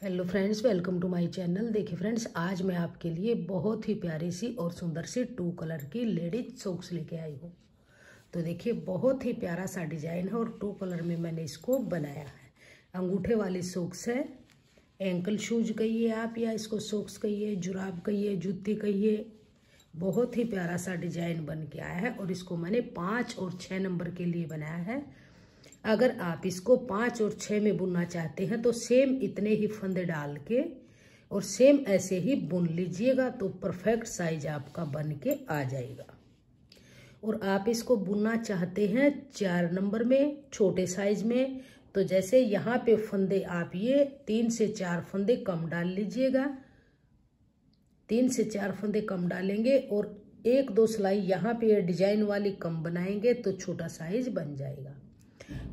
Hello friends, welcome to my channel. देखिए friends, आज मैं आपके लिए बहुत ही प्यारी सी और सुंदर सी 2 कलर की लेडीज सॉक्स लेके आई हूँ। तो देखिए, बहुत ही प्यारा सा डिजाइन है और 2 कलर में मैंने इसको बनाया है। अंगूठे वाली सॉक्स है, एंकल शूज कहिए आप, या इसको सॉक्स कहिए, जुराब कहिए, जूती कहिए। बहुत ही प्यारा सा डिजाइन बन के आया है और इसको मैंने 5 और 6 नंबर के लिए बनाया है। अगर आप इसको 5 और 6 में बुनना चाहते हैं तो सेम इतने ही फंदे डाल के और सेम ऐसे ही बुन लीजिएगा तो परफेक्ट साइज आपका बन के आ जाएगा। और आप इसको बुनना चाहते हैं 4 नंबर में, छोटे साइज में, तो जैसे यहाँ पे फंदे आप ये 3 से 4 फंदे कम डाल लीजिएगा। 3 से 4 फंदे कम डालेंगे और 1-2 सिलाई यहाँ पे डिजाइन वाली कम बनाएंगे तो छोटा साइज बन जाएगा।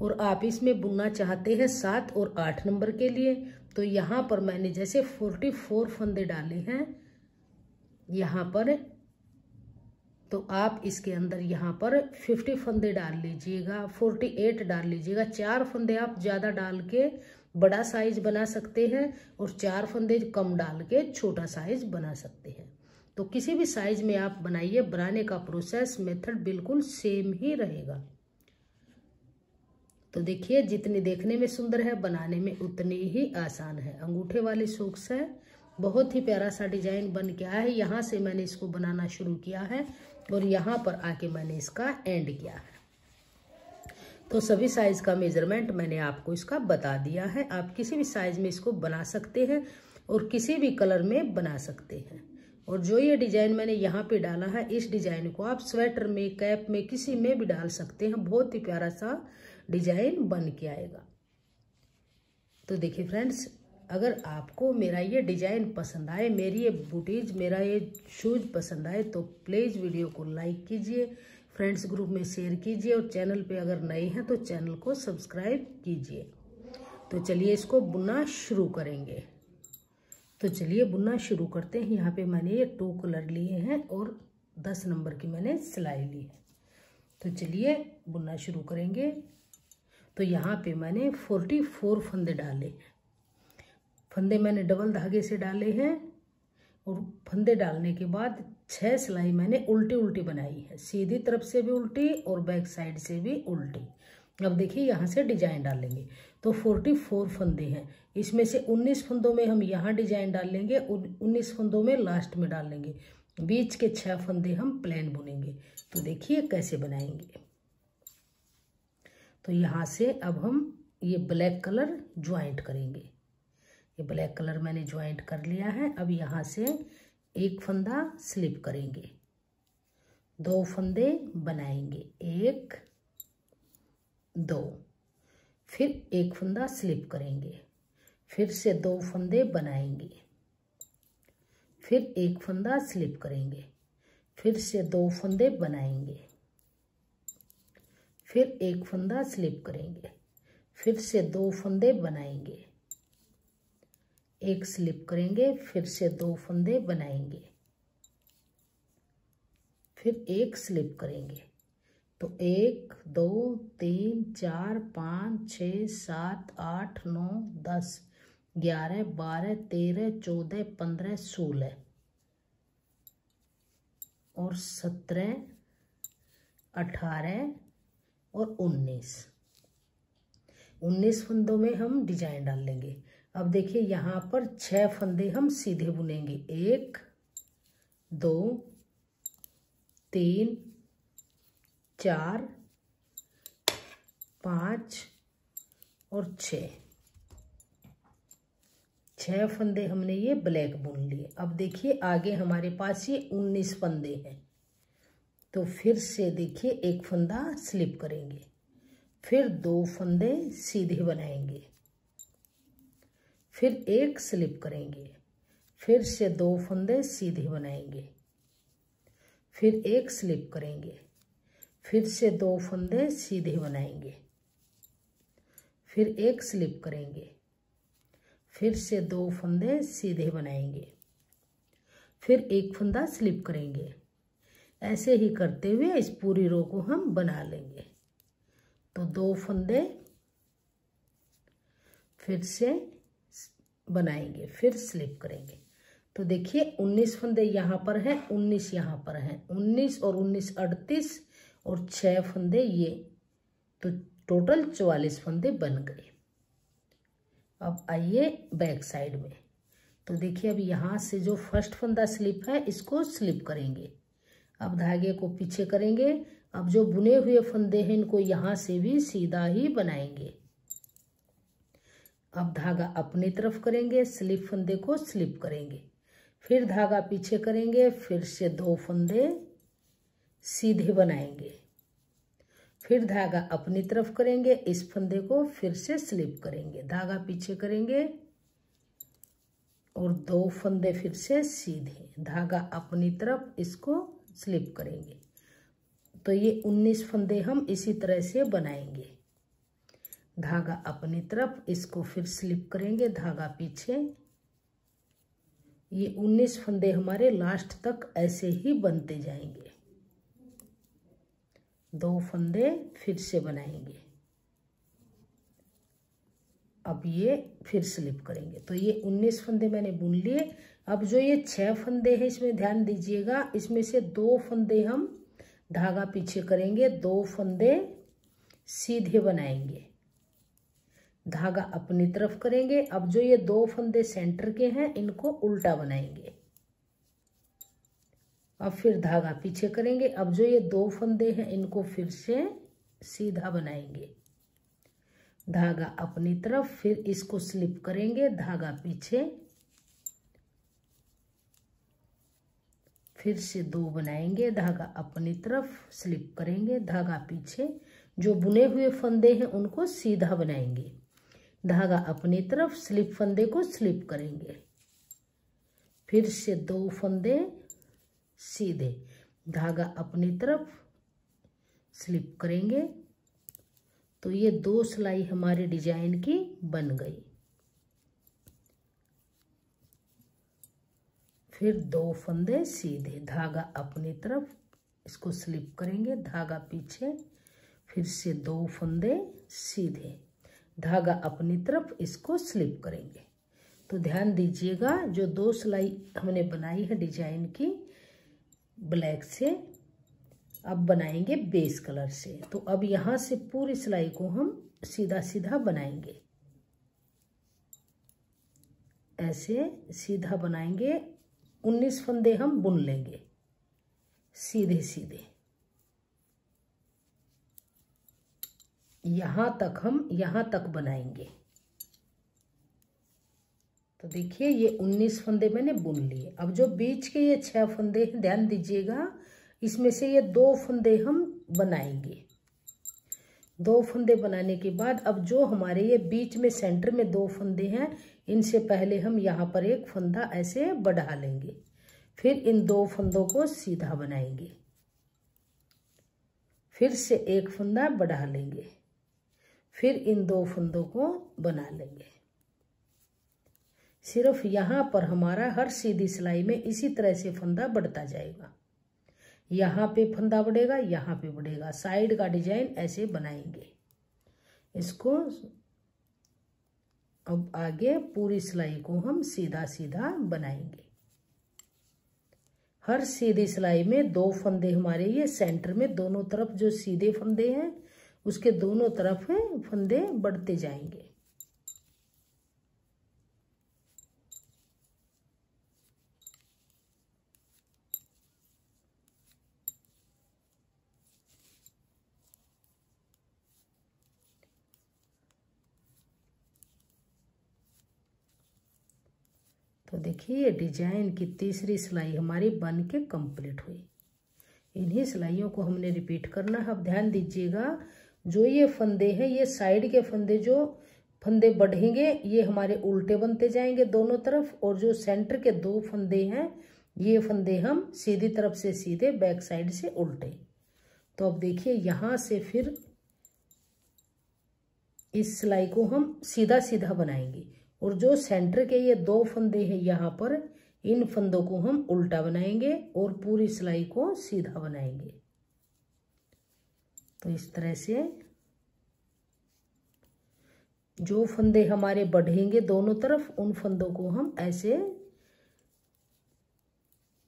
और आप इसमें बुनना चाहते हैं 7 और 8 नंबर के लिए, तो यहाँ पर मैंने जैसे 44 फंदे डाले हैं यहाँ पर, तो आप इसके अंदर यहाँ पर 50 फंदे डाल लीजिएगा, 48 डाल लीजिएगा। 4 फंदे आप ज़्यादा डाल के बड़ा साइज बना सकते हैं और 4 फंदे कम डाल के छोटा साइज बना सकते हैं। तो किसी भी साइज में आप बनाइए, बनाने का प्रोसेस मेथड बिल्कुल सेम ही रहेगा। तो देखिए, जितनी देखने में सुंदर है बनाने में उतनी ही आसान है। अंगूठे वाली सॉक्स है, बहुत ही प्यारा सा डिजाइन बन के आया है। यहाँ से मैंने इसको बनाना शुरू किया है और यहाँ पर आके मैंने इसका एंड किया है। तो सभी साइज का मेजरमेंट मैंने आपको इसका बता दिया है। आप किसी भी साइज में इसको बना सकते हैं और किसी भी कलर में बना सकते हैं। और जो ये डिजाइन मैंने यहाँ पे डाला है, इस डिजाइन को आप स्वेटर में, कैप में, किसी में भी डाल सकते हैं। बहुत ही प्यारा सा डिजाइन बन के आएगा। तो देखिए फ्रेंड्स, अगर आपको मेरा ये डिजाइन पसंद आए, मेरी ये बूटीज, मेरा ये शूज पसंद आए, तो प्लीज वीडियो को लाइक कीजिए, फ्रेंड्स ग्रुप में शेयर कीजिए और चैनल पे अगर नए हैं तो चैनल को सब्सक्राइब कीजिए। तो चलिए इसको बुनना शुरू करेंगे। तो चलिए बुनना शुरू करते हैं। यहाँ पे मैंने ये 2 कलर लिए हैं और 10 नंबर की मैंने सिलाई ली है। तो चलिए बुनना शुरू करेंगे। तो यहाँ पे मैंने 44 फंदे डाले हैं। फंदे मैंने डबल धागे से डाले हैं और फंदे डालने के बाद 6 सिलाई मैंने उल्टी उल्टी बनाई है, सीधी तरफ से भी उल्टी और बैक साइड से भी उल्टी। अब देखिए, यहाँ से डिजाइन डालेंगे। तो 44 फंदे हैं, इसमें से 19 फंदों में हम यहाँ डिजाइन डालेंगे और 19 फंदों में लास्ट में डालेंगे। बीच के 6 फंदे हम प्लेन बुनेंगे। तो देखिए कैसे बनाएंगे। तो यहाँ से अब हम ये ब्लैक कलर ज्वाइंट करेंगे। ये ब्लैक कलर मैंने ज्वाइंट कर लिया है। अब यहाँ से एक फंदा स्लिप करेंगे, 2 फंदे बनाएंगे, 1 2, फिर एक फंदा स्लिप करेंगे, फिर से 2 फंदे बनाएंगे, फिर एक फंदा स्लिप करेंगे, फिर से 2 फंदे बनाएंगे, फिर एक फंदा स्लिप करेंगे, फिर से 2 फंदे बनाएंगे, एक स्लिप करेंगे, फिर से 2 फंदे बनाएंगे, फिर एक स्लिप करेंगे। तो 1 2 3 4 5 6 7 8 9 10 11 12 13 14 15 16 और 17 18 और 19 फंदों में हम डिजाइन डाल लेंगे। अब देखिए, यहाँ पर 6 फंदे हम सीधे बुनेंगे, 1 2 3 4 5 और 6 फंदे हमने ये ब्लैक बुन लिए। अब देखिए, आगे हमारे पास ये 19 फंदे हैं। तो फिर से देखिए, एक फंदा स्लिप करेंगे, फिर 2 फंदे सीधे बनाएंगे, फिर एक स्लिप करेंगे, फिर से 2 फंदे सीधे बनाएंगे, फिर एक स्लिप करेंगे, फिर से 2 फंदे सीधे बनाएंगे, फिर एक स्लिप करेंगे, फिर से 2 फंदे सीधे बनाएंगे, फिर एक फंदा स्लिप करेंगे। ऐसे ही करते हुए इस पूरी रो को हम बना लेंगे। तो 2 फंदे, फिर से बनाएंगे, फिर स्लिप करेंगे। तो देखिए 19 फंदे यहाँ पर हैं, 19 यहाँ पर हैं, 19 और 19 38 और 6 फंदे ये, तो टोटल 44 फंदे बन गए। अब आइए बैक साइड में। तो देखिए अब यहाँ से जो फर्स्ट फंदा स्लिप है इसको स्लिप करेंगे। अब धागे को पीछे करेंगे। अब जो बुने हुए फंदे हैं इनको यहाँ से भी सीधा ही बनाएंगे। अब धागा अपनी तरफ करेंगे, स्लिप फंदे को स्लिप करेंगे, फिर धागा पीछे करेंगे, फिर से 2 फंदे सीधे बनाएंगे, फिर धागा अपनी तरफ करेंगे, इस फंदे को फिर से स्लिप करेंगे, धागा पीछे करेंगे और 2 फंदे फिर से सीधे, धागा अपनी तरफ, इसको स्लिप करेंगे। तो ये 19 फंदे हम इसी तरह से बनाएंगे। धागा अपनी तरफ, इसको फिर स्लिप करेंगे, धागा पीछे। ये 19 फंदे हमारे लास्ट तक ऐसे ही बनते जाएंगे। 2 फंदे फिर से बनाएंगे। अब ये फिर स्लिप करेंगे। तो ये 19 फंदे मैंने बुन लिए। अब जो ये 6 फंदे हैं इसमें ध्यान दीजिएगा, इसमें से 2 फंदे हम धागा पीछे करेंगे, 2 फंदे सीधे बनाएंगे, धागा अपनी तरफ करेंगे। अब जो ये 2 फंदे सेंटर के हैं इनको उल्टा बनाएंगे। अब फिर धागा पीछे करेंगे। अब जो ये 2 फंदे हैं इनको फिर से सीधा बनाएंगे, धागा अपनी तरफ, फिर इसको स्लिप करेंगे, धागा पीछे, फिर से 2 बनाएंगे, धागा अपनी तरफ, स्लिप करेंगे, धागा पीछे। जो बुने हुए फंदे हैं उनको सीधा बनाएंगे, धागा अपनी तरफ, स्लिप फंदे को स्लिप करेंगे, फिर से 2 फंदे सीधे, धागा अपनी तरफ, स्लिप करेंगे। तो ये 2 सिलाई हमारे डिजाइन की बन गई। फिर 2 फंदे सीधे, धागा अपनी तरफ, इसको स्लिप करेंगे, धागा पीछे, फिर से 2 फंदे सीधे, धागा अपनी तरफ, इसको स्लिप करेंगे। तो ध्यान दीजिएगा जो 2 सिलाई हमने बनाई है डिजाइन की ब्लैक से, अब बनाएंगे बेस कलर से। तो अब यहाँ से पूरी सिलाई को हम सीधा सीधा बनाएंगे, ऐसे सीधा बनाएंगे। 19 फंदे हम बुन लेंगे सीधे सीधे, यहाँ तक बनाएंगे। तो देखिए ये 19 फंदे मैंने बुन लिए। अब जो बीच के ये 6 फंदे हैं ध्यान दीजिएगा, इसमें से ये 2 फंदे हम बनाएंगे। 2 फंदे बनाने के बाद अब जो हमारे ये बीच में सेंटर में 2 फंदे हैं, इनसे पहले हम यहाँ पर एक फंदा ऐसे बढ़ा लेंगे, फिर इन 2 फंदों को सीधा बनाएंगे, फिर से एक फंदा बढ़ा लेंगे, फिर इन 2 फंदों को बना लेंगे। सिर्फ यहाँ पर हमारा हर सीधी सिलाई में इसी तरह से फंदा बढ़ता जाएगा। यहाँ पे फंदा बढ़ेगा, यहाँ पे बढ़ेगा, साइड का डिजाइन ऐसे बनाएंगे। इसको अब आगे पूरी सिलाई को हम सीधा सीधा बनाएंगे। हर सीधी सिलाई में 2 फंदे हमारे ये सेंटर में दोनों तरफ जो सीधे फंदे हैं उसके दोनों तरफ फंदे बढ़ते जाएंगे। तो देखिए ये डिजाइन की तीसरी सिलाई हमारी बन के कंप्लीट हुई। इन्हीं सिलाइयों को हमने रिपीट करना है। अब ध्यान दीजिएगा जो ये फंदे हैं, ये साइड के फंदे, जो फंदे बढ़ेंगे ये हमारे उल्टे बनते जाएंगे दोनों तरफ, और जो सेंटर के 2 फंदे हैं ये फंदे हम सीधी तरफ से सीधे, बैक साइड से उल्टे। तो अब देखिए यहाँ से फिर इस सिलाई को हम सीधा सीधा बनाएंगे, और जो सेंटर के ये 2 फंदे हैं यहाँ पर, इन फंदों को हम उल्टा बनाएंगे और पूरी सिलाई को सीधा बनाएंगे। तो इस तरह से जो फंदे हमारे बढ़ेंगे दोनों तरफ, उन फंदों को हम ऐसे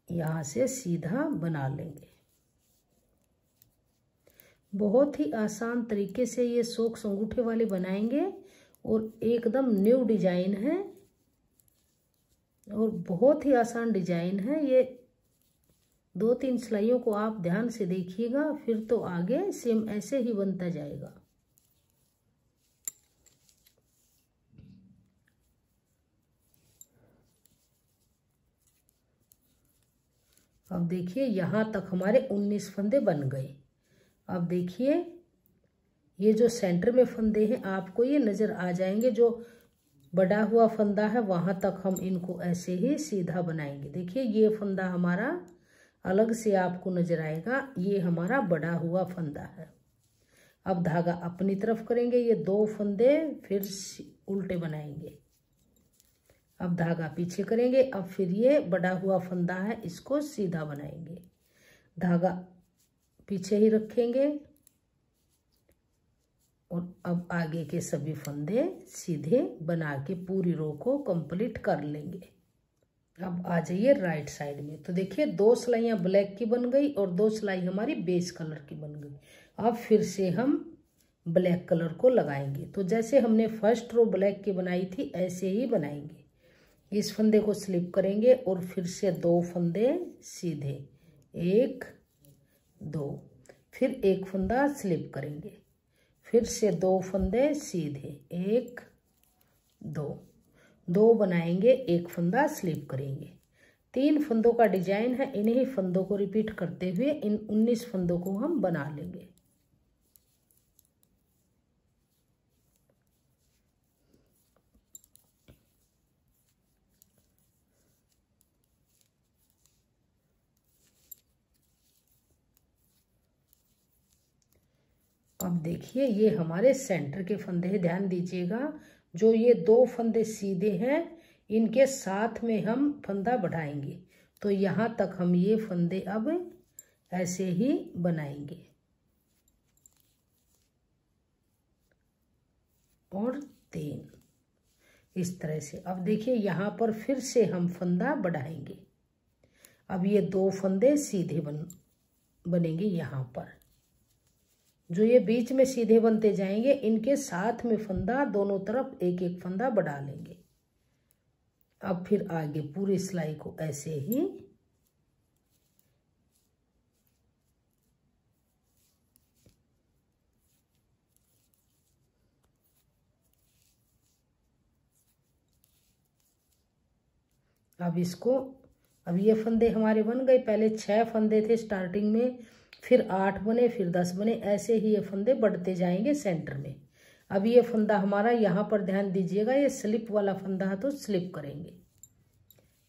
यहाँ से सीधा बना लेंगे। बहुत ही आसान तरीके से ये सॉक्स अंगूठे वाले बनाएंगे और एकदम न्यू डिजाइन है और बहुत ही आसान डिजाइन है। ये 2-3 सिलाइयों को आप ध्यान से देखिएगा, फिर तो आगे सेम ऐसे ही बनता जाएगा। अब देखिए यहाँ तक हमारे 19 फंदे बन गए। अब देखिए ये जो सेंटर में फंदे हैं आपको ये नज़र आ जाएंगे, जो बड़ा हुआ फंदा है वहाँ तक हम इनको ऐसे ही सीधा बनाएंगे। देखिए ये फंदा हमारा अलग से आपको नज़र आएगा, ये हमारा बड़ा हुआ फंदा है। अब धागा अपनी तरफ करेंगे, ये 2 फंदे फिर उल्टे बनाएंगे। अब धागा पीछे करेंगे, अब फिर ये बड़ा हुआ फंदा है इसको सीधा बनाएंगे। धागा पीछे ही रखेंगे और अब आगे के सभी फंदे सीधे बना के पूरी रो को कंप्लीट कर लेंगे। अब आ जाइए राइट साइड में। तो देखिए 2 सिलाइयाँ ब्लैक की बन गई और 2 सिलाई हमारी बेस कलर की बन गई। अब फिर से हम ब्लैक कलर को लगाएंगे। तो जैसे हमने फर्स्ट रो ब्लैक की बनाई थी ऐसे ही बनाएंगे। इस फंदे को स्लिप करेंगे और फिर से 2 फंदे सीधे, 1 2, फिर एक फंदा स्लिप करेंगे, फिर से 2 फंदे सीधे, 1 2 2 बनाएंगे, एक फंदा स्लिप करेंगे। 3 फंदों का डिजाइन है, इन्हीं फंदों को रिपीट करते हुए इन 19 फंदों को हम बना लेंगे। अब देखिए ये हमारे सेंटर के फंदे हैं, ध्यान दीजिएगा। जो ये 2 फंदे सीधे हैं इनके साथ में हम फंदा बढ़ाएंगे। तो यहाँ तक हम ये फंदे अब ऐसे ही बनाएंगे और 3 इस तरह से। अब देखिए यहाँ पर फिर से हम फंदा बढ़ाएंगे। अब ये 2 फंदे सीधे बनेंगे। यहाँ पर जो ये बीच में सीधे बनते जाएंगे इनके साथ में फंदा दोनों तरफ एक एक फंदा बढ़ा लेंगे। अब फिर आगे पूरी सिलाई को ऐसे ही अब ये फंदे हमारे बन गए। पहले 6 फंदे थे स्टार्टिंग में, फिर 8 बने, फिर 10 बने, ऐसे ही ये फंदे बढ़ते जाएंगे सेंटर में। अब ये फंदा हमारा यहाँ पर ध्यान दीजिएगा, ये स्लिप वाला फंदा है तो स्लिप करेंगे,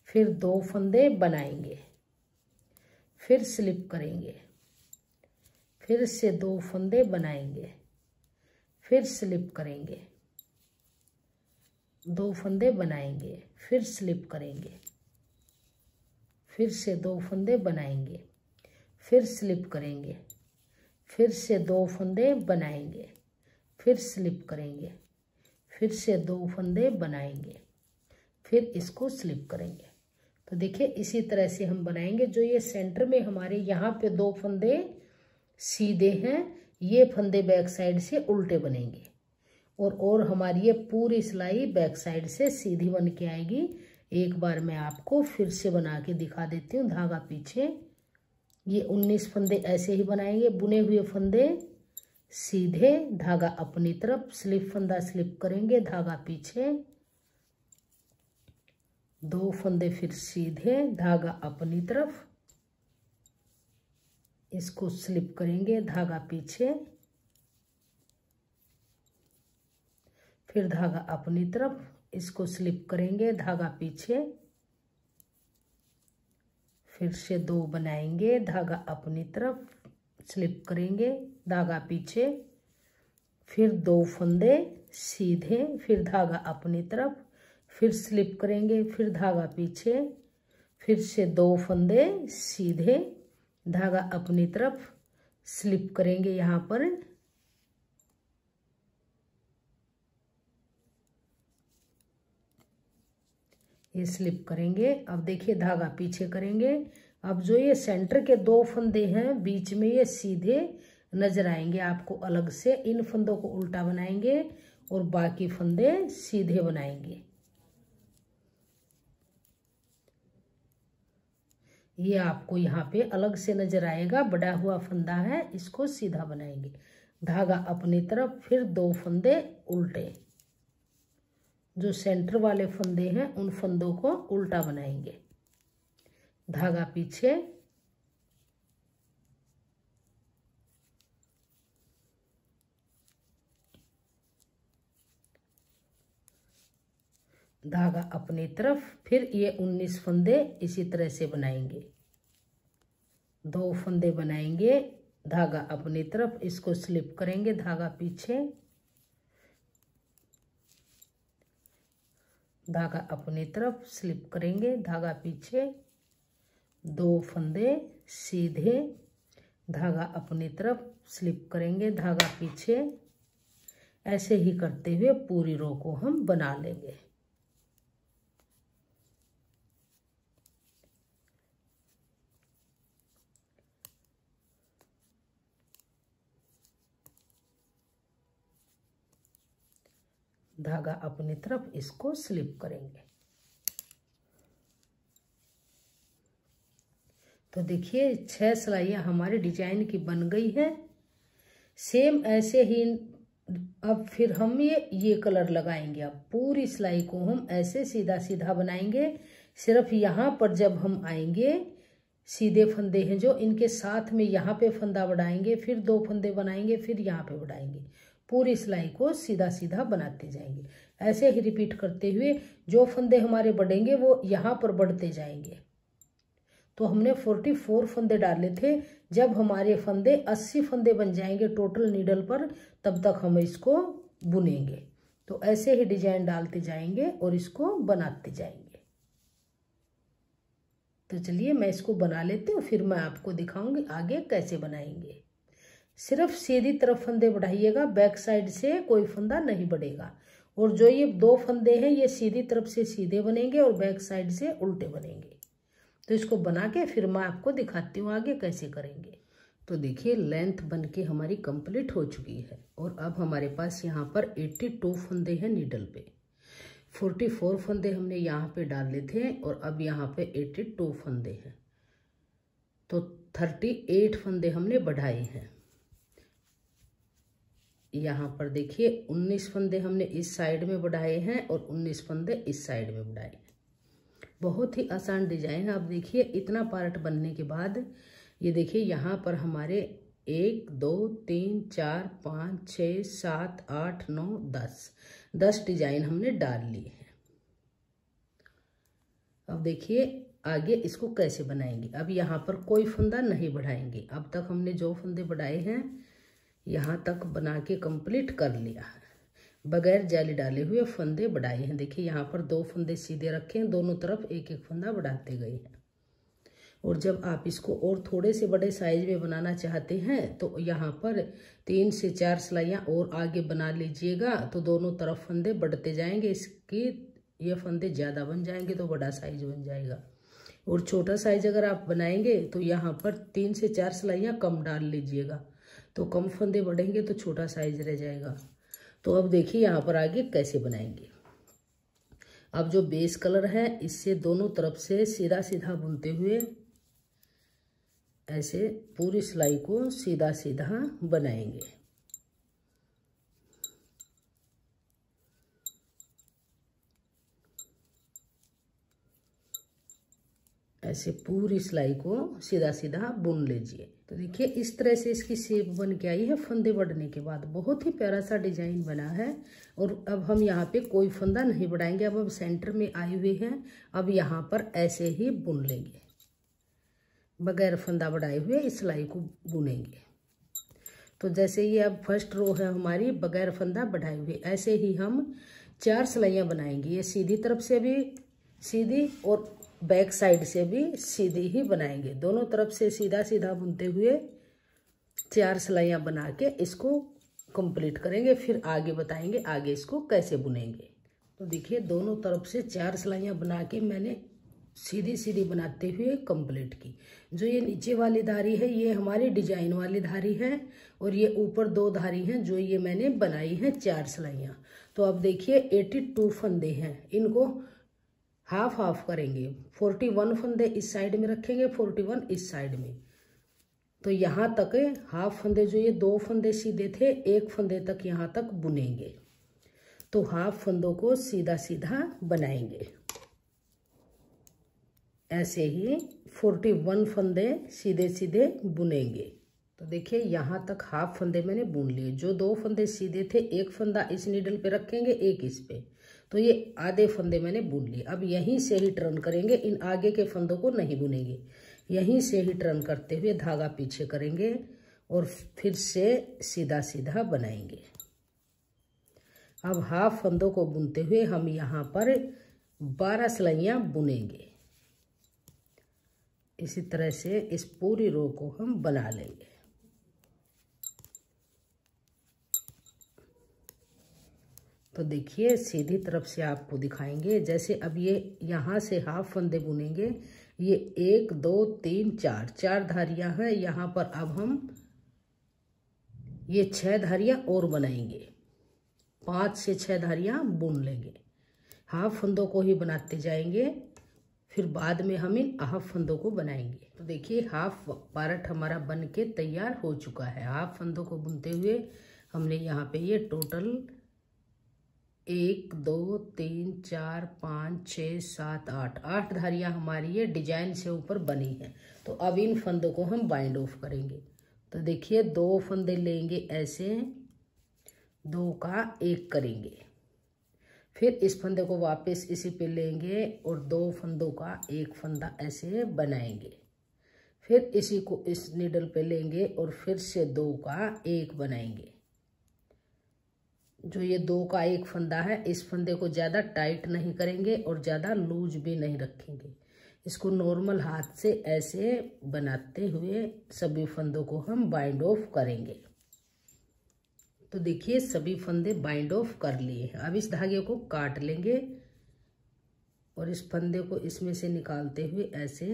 फिर 2 फंदे बनाएंगे, फिर स्लिप करेंगे, फिर से 2 फंदे बनाएंगे, फिर स्लिप करेंगे, 2 फंदे बनाएंगे, फिर स्लिप करेंगे, फिर से 2 फंदे बनाएंगे, फिर स्लिप करेंगे, फिर से 2 फंदे बनाएंगे, फिर स्लिप करेंगे, फिर से 2 फंदे बनाएंगे, फिर इसको स्लिप करेंगे। तो देखिए इसी तरह से हम बनाएंगे। जो ये सेंटर में हमारे यहाँ पे 2 फंदे सीधे हैं, ये फंदे बैक साइड से उल्टे बनेंगे और हमारी ये पूरी सिलाई बैक साइड से सीधी बन के आएगी। एक बार मैं आपको फिर से बना के दिखा देती हूँ। धागा पीछे, ये 19 फंदे ऐसे ही बनाएंगे। बुने हुए फंदे सीधे, धागा अपनी तरफ, स्लिप फंदा स्लिप करेंगे, धागा पीछे, 2 फंदे फिर सीधे, धागा अपनी तरफ, इसको स्लिप करेंगे, धागा पीछे, फिर धागा अपनी तरफ, इसको स्लिप करेंगे, धागा पीछे, फिर से 2 बनाएंगे, धागा अपनी तरफ, स्लिप करेंगे, धागा पीछे, फिर 2 फंदे सीधे, फिर धागा अपनी तरफ, फिर स्लिप करेंगे, फिर धागा पीछे, फिर से 2 फंदे सीधे, धागा अपनी तरफ, स्लिप करेंगे यहाँ पर, ये स्लिप करेंगे। अब देखिए धागा पीछे करेंगे। अब जो ये सेंटर के 2 फंदे हैं बीच में ये सीधे नजर आएंगे आपको अलग से। इन फंदों को उल्टा बनाएंगे और बाकी फंदे सीधे बनाएंगे। ये आपको यहाँ पे अलग से नजर आएगा। बढ़ा हुआ फंदा है, इसको सीधा बनाएंगे। धागा अपनी तरफ, फिर 2 फंदे उल्टे। जो सेंटर वाले फंदे हैं उन फंदों को उल्टा बनाएंगे। धागा पीछे, धागा अपनी तरफ, फिर ये 19 फंदे इसी तरह से बनाएंगे। 2 फंदे बनाएंगे, धागा अपनी तरफ, इसको स्लिप करेंगे, धागा पीछे, धागा अपनी तरफ, स्लिप करेंगे, धागा पीछे, 2 फंदे सीधे, धागा अपनी तरफ, स्लिप करेंगे, धागा पीछे। ऐसे ही करते हुए पूरी रो को हम बना लेंगे। धागा अपनी तरफ, इसको स्लिप करेंगे। तो देखिए 6 सिलाइयाँ हमारे डिजाइन की बन गई है। सेम ऐसे ही अब फिर हम ये कलर लगाएंगे। अब पूरी सिलाई को हम ऐसे सीधा सीधा बनाएंगे। सिर्फ यहाँ पर जब हम आएंगे, सीधे फंदे हैं जो, इनके साथ में यहाँ पे फंदा बढ़ाएंगे, फिर 2 फंदे बनाएंगे, फिर यहाँ पे बढ़ाएंगे। पूरी सिलाई को सीधा सीधा बनाते जाएंगे। ऐसे ही रिपीट करते हुए जो फंदे हमारे बढ़ेंगे वो यहाँ पर बढ़ते जाएंगे। तो हमने 44 फंदे डाले थे। जब हमारे फंदे 80 फंदे बन जाएंगे टोटल नीडल पर, तब तक हम इसको बुनेंगे। तो ऐसे ही डिजाइन डालते जाएंगे और इसको बनाते जाएंगे। तो चलिए मैं इसको बना लेती हूँ, फिर मैं आपको दिखाऊंगी आगे कैसे बनाएंगे। सिर्फ सीधी तरफ फंदे बढ़ाइएगा, बैक साइड से कोई फंदा नहीं बढ़ेगा। और जो ये 2 फंदे हैं ये सीधी तरफ से सीधे बनेंगे और बैक साइड से उल्टे बनेंगे। तो इसको बना के फिर मैं आपको दिखाती हूँ आगे कैसे करेंगे। तो देखिए लेंथ बन के हमारी कंप्लीट हो चुकी है। और अब हमारे पास यहाँ पर 82 फंदे हैं नीडल पे। 44 फंदे हमने यहाँ पे डाले थे और अब यहाँ पे 82 फंदे हैं। तो 38 फंदे हमने बढ़ाए हैं। यहाँ पर देखिए 19 फंदे हमने इस साइड में बढ़ाए हैं और 19 फंदे इस साइड में बढ़ाए हैं। बहुत ही आसान डिजाइन है। आप देखिए इतना पार्ट बनने के बाद ये देखिए यहाँ पर हमारे 1 2 3 4 5 6 7 8 9 10 डिजाइन हमने डाल लिए हैं। अब देखिए आगे इसको कैसे बनाएंगे। अब यहाँ पर कोई फंदा नहीं बढ़ाएंगे। अब तक हमने जो फंदे बढ़ाए हैं यहाँ तक बना के कंप्लीट कर लिया है। बगैर जाली डाले हुए फंदे बढ़ाए हैं। देखिए यहाँ पर 2 फंदे सीधे रखे हैं, दोनों तरफ एक एक फंदा बढ़ाते गए हैं। और जब आप इसको और थोड़े से बड़े साइज में बनाना चाहते हैं तो यहाँ पर 3 से 4 सिलाइयाँ और आगे बना लीजिएगा। तो दोनों तरफ फंदे बढ़ते जाएंगे। इसकी ये फंदे ज़्यादा बन जाएंगे तो बड़ा साइज बन जाएगा। और छोटा साइज अगर आप बनाएंगे तो यहाँ पर 3 से 4 सिलाइयाँ कम डाल लीजिएगा। तो कम फंदे बढ़ेंगे तो छोटा साइज रह जाएगा। तो अब देखिए यहाँ पर आगे कैसे बनाएंगे। अब जो बेस कलर है इससे दोनों तरफ से सीधा सीधा बुनते हुए ऐसे पूरी सिलाई को सीधा सीधा बनाएंगे। ऐसे पूरी सिलाई को सीधा सीधा बुन लीजिए। तो देखिए इस तरह से इसकी शेप बन के आई है फंदे बढ़ने के बाद। बहुत ही प्यारा सा डिजाइन बना है। और अब हम यहाँ पे कोई फंदा नहीं बढ़ाएंगे। अब सेंटर में आए हुए हैं। अब यहाँ पर ऐसे ही बुन लेंगे, बगैर फंदा बढ़ाए हुए इस सिलाई को बुनेंगे। तो जैसे ये अब फर्स्ट रो है हमारी बगैर फंदा बढ़ाए हुए, ऐसे ही हम 4 सिलाइयाँ बनाएंगे। ये सीधी तरफ से भी सीधी और बैक साइड से भी सीधी ही बनाएंगे। दोनों तरफ से सीधा सीधा बुनते हुए 4 सिलाइयाँ बना के इसको कंप्लीट करेंगे। फिर आगे बताएंगे आगे इसको कैसे बुनेंगे। तो देखिए दोनों तरफ से 4 सिलाइयाँ बना के मैंने सीधी सीधी बनाते हुए कंप्लीट की। जो ये नीचे वाली धारी है ये हमारी डिजाइन वाली धारी है और ये ऊपर 2 धारी हैं जो ये मैंने बनाई है 4 सिलाइयाँ। तो अब देखिए 82 फंदे हैं, इनको हाफ हाफ करेंगे। 41 फंदे इस साइड में रखेंगे, 41 इस साइड में। तो यहाँ तक हाफ फंदे, जो ये 2 फंदे सीधे थे 1 फंदे तक यहाँ तक बुनेंगे। तो हाफ फंदों को सीधा सीधा बनाएंगे। ऐसे ही 41 फंदे सीधे सीधे बुनेंगे। तो देखिए यहाँ तक हाफ फंदे मैंने बुन लिए। जो 2 फंदे सीधे थे 1 फंदा इस नीडल पे रखेंगे, 1 इस पे। तो ये आधे फंदे मैंने बुन लिए। अब यहीं से ही टर्न करेंगे, इन आगे के फंदों को नहीं बुनेंगे। यहीं से ही टर्न करते हुए धागा पीछे करेंगे और फिर से सीधा सीधा बनाएंगे। अब हाफ फंदों को बुनते हुए हम यहाँ पर 12 सिलाइयाँ बुनेंगे। इसी तरह से इस पूरी रो को हम बना लेंगे। तो देखिए सीधी तरफ से आपको दिखाएंगे। जैसे अब ये यहाँ से हाफ फंदे बुनेंगे, ये 1 2 3 4 धारियाँ हैं यहाँ पर। अब हम ये 6 धारियाँ और बनाएंगे, 5 से 6 धारियाँ बुन लेंगे। हाफ फंदों को ही बनाते जाएंगे, फिर बाद में हम इन हाफ फंदों को बनाएंगे। तो देखिए हाफ पार्ट हमारा बन के तैयार हो चुका है। हाफ फंदों को बुनते हुए हमने यहाँ पे ये टोटल 1 2 3 4 5 6 7 8 धारियाँ हमारी ये डिजाइन से ऊपर बनी है। तो अब इन फंदों को हम बाइंड ऑफ करेंगे। तो देखिए 2 फंदे लेंगे ऐसे, 2 का 1 करेंगे, फिर इस फंदे को वापस इसी पे लेंगे और 2 फंदों का 1 फंदा ऐसे बनाएंगे। फिर इसी को इस नीडल पे लेंगे और फिर से 2 का 1 बनाएंगे। जो ये 2 का 1 फंदा है, इस फंदे को ज़्यादा टाइट नहीं करेंगे और ज़्यादा लूज भी नहीं रखेंगे। इसको नॉर्मल हाथ से ऐसे बनाते हुए सभी फंदों को हम बाइंड ऑफ करेंगे। तो देखिए सभी फंदे बाइंड ऑफ कर लिए हैं। अब इस धागे को काट लेंगे और इस फंदे को इसमें से निकालते हुए ऐसे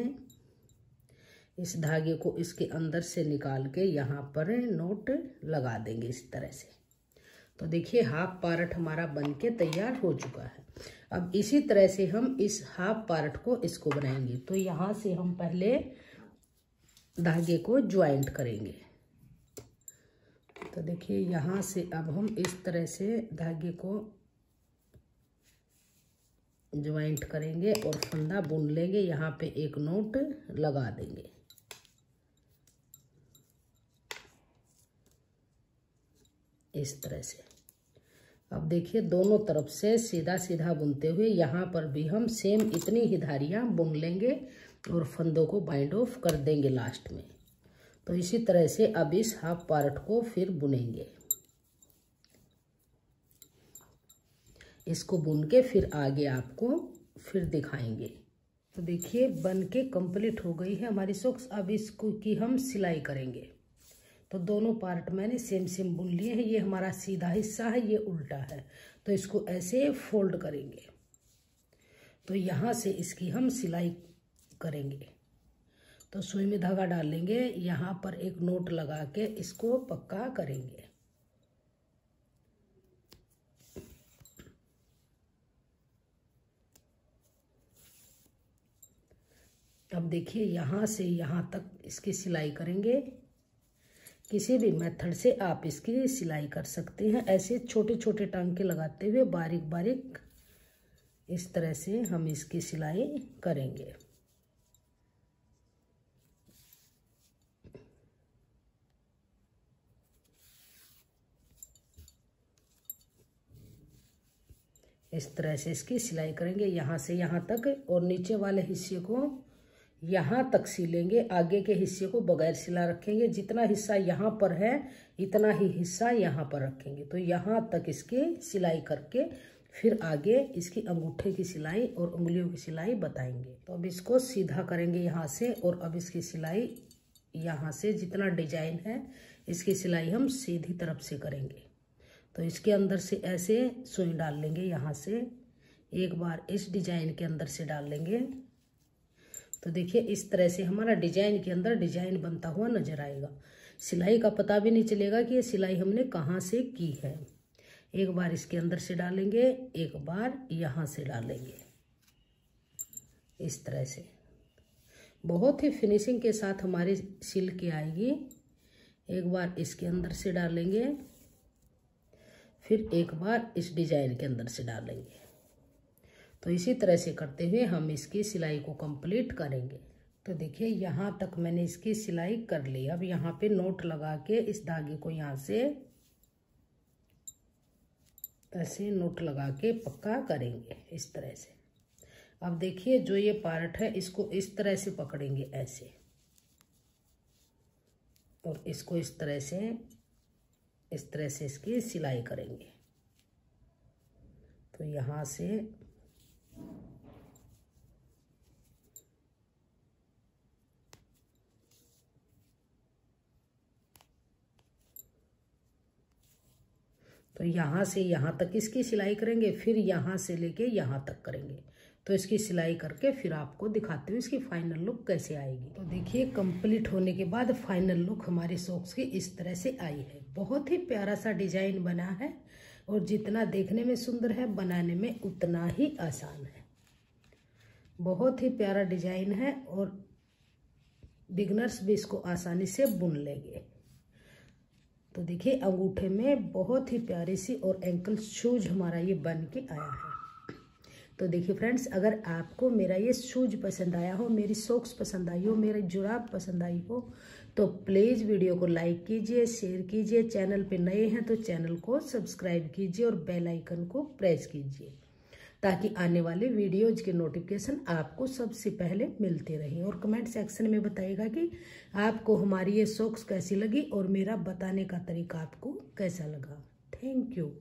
इस धागे को इसके अंदर से निकाल के यहाँ पर नोट लगा देंगे इस तरह से। तो देखिए हाफ पार्ट हमारा बन के तैयार हो चुका है। अब इसी तरह से हम इस हाफ पार्ट को इसको बनाएंगे। तो यहाँ से हम पहले धागे को ज्वाइंट करेंगे। तो देखिए यहाँ से अब हम इस तरह से धागे को ज्वाइंट करेंगे और फंदा बुन लेंगे। यहाँ पे एक नोट लगा देंगे इस तरह से। अब देखिए दोनों तरफ से सीधा सीधा बुनते हुए यहाँ पर भी हम सेम इतनी ही धारियाँ बुन लेंगे और फंदों को बाइंड ऑफ कर देंगे लास्ट में। तो इसी तरह से अब इस हाफ पार्ट को फिर बुनेंगे। इसको बुन के फिर आगे आपको फिर दिखाएंगे। तो देखिए बन के कंप्लीट हो गई है हमारी सॉक्स। अब इसको की हम सिलाई करेंगे। तो दोनों पार्ट मैंने सेम सेम बुन लिए हैं। ये हमारा सीधा हिस्सा है, ये उल्टा है। तो इसको ऐसे फोल्ड करेंगे। तो यहाँ से इसकी हम सिलाई करेंगे। तो सुई में धागा डाल लेंगे, यहाँ पर एक नोट लगा के इसको पक्का करेंगे। अब देखिए यहाँ से यहाँ तक इसकी सिलाई करेंगे। किसी भी मेथड से आप इसकी सिलाई कर सकते हैं। ऐसे छोटे छोटे टांके लगाते हुए बारीक बारीक इस तरह से हम इसकी सिलाई करेंगे। इस तरह से इसकी सिलाई करेंगे यहाँ से यहाँ तक, और नीचे वाले हिस्से को यहाँ तक सिलेंगे। आगे के हिस्से को बगैर सिला रखेंगे। जितना हिस्सा यहाँ पर है इतना ही हिस्सा यहाँ पर रखेंगे। तो यहाँ तक इसकी सिलाई करके फिर आगे इसकी अंगूठे की सिलाई और उंगलियों की सिलाई बताएंगे। तो अब इसको सीधा करेंगे यहाँ से, और अब इसकी सिलाई यहाँ से जितना डिजाइन है इसकी सिलाई हम सीधी तरफ से करेंगे। तो इसके अंदर से ऐसे सुई डाल लेंगे यहाँ से, एक बार इस डिजाइन के अंदर से डाल लेंगे। तो देखिए इस तरह से हमारा डिजाइन के अंदर डिजाइन बनता हुआ नजर आएगा। सिलाई का पता भी नहीं चलेगा कि ये सिलाई हमने कहाँ से की है। एक बार इसके अंदर से डालेंगे, एक बार यहाँ से डालेंगे, इस तरह से बहुत ही फिनिशिंग के साथ हमारी सिल के आएगी। एक बार इसके अंदर से डालेंगे, फिर एक बार इस डिजाइन के अंदर से डालेंगे। तो इसी तरह से करते हुए हम इसकी सिलाई को कंप्लीट करेंगे। तो देखिए यहाँ तक मैंने इसकी सिलाई कर ली। अब यहाँ पे नोट लगा के इस धागे को यहाँ से ऐसे नोट लगा के पक्का करेंगे इस तरह से। अब देखिए जो ये पार्ट है इसको इस तरह से पकड़ेंगे ऐसे, और इसको इस तरह से इसकी सिलाई करेंगे। तो यहाँ से यहाँ से यहाँ तक इसकी सिलाई करेंगे, फिर यहाँ से लेके यहाँ तक करेंगे। तो इसकी सिलाई करके फिर आपको दिखाते हुए इसकी फाइनल लुक कैसे आएगी। तो देखिए कंप्लीट होने के बाद फाइनल लुक हमारी सॉक्स की इस तरह से आई है। बहुत ही प्यारा सा डिजाइन बना है, और जितना देखने में सुंदर है बनाने में उतना ही आसान है। बहुत ही प्यारा डिजाइन है और बिगनर्स भी इसको आसानी से बुन लेंगे। तो देखिए अंगूठे में बहुत ही प्यारी सी और एंकल शूज हमारा ये बन के आया है। तो देखिए फ्रेंड्स, अगर आपको मेरा ये शूज पसंद आया हो, मेरी सॉक्स पसंद आई हो, मेरी जुराब पसंद आई हो, तो प्लीज़ वीडियो को लाइक कीजिए, शेयर कीजिए। चैनल पे नए हैं तो चैनल को सब्सक्राइब कीजिए और बेल आइकन को प्रेस कीजिए, ताकि आने वाले वीडियोज के नोटिफिकेशन आपको सबसे पहले मिलते रहें। और कमेंट सेक्शन में बताइएगा कि आपको हमारी ये सॉक्स कैसी लगी और मेरा बताने का तरीका आपको कैसा लगा। Thank you.